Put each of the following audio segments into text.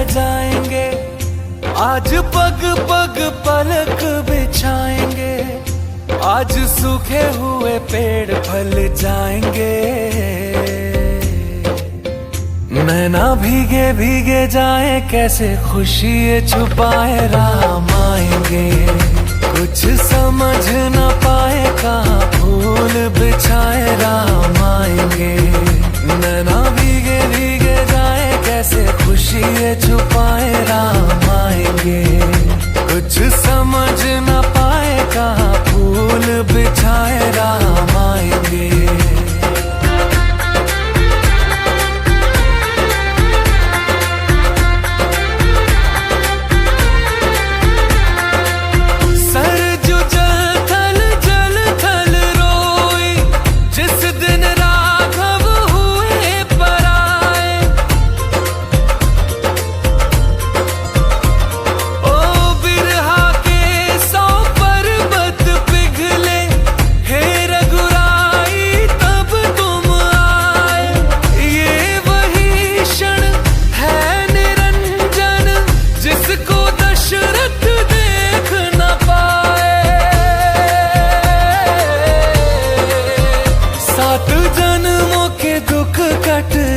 सजाएंगे, आज पग पग पलक बिछाएंगे, आज सूखे हुए पेड़ फल जाएंगे। नैना भीगे भीगे जाए, कैसे खुशी छुपाए राम आएंगे। कुछ समझ न पाए, कहाँ फूल बिछाए राम आएंगे। नैना भीगे भीगे जाए, कैसे खुशी छुपाए राम आएंगे। कुछ समझ न पाए, कहाँ फूल बिछाए राम आएंगे।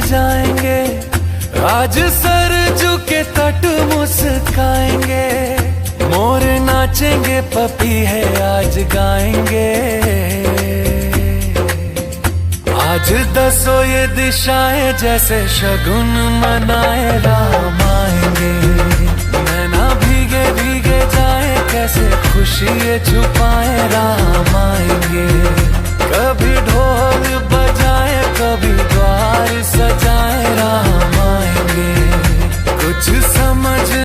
जाएंगे, आज सर झुके तट मुस्काएंगे। मोर नाचेंगे, पपी है आज गाएंगे। आज दसो ये दिशाएं, जैसे शगुन मनाए राम आएंगे। नैना भीगे भीगे जाए, कैसे खुशी छुपाए राम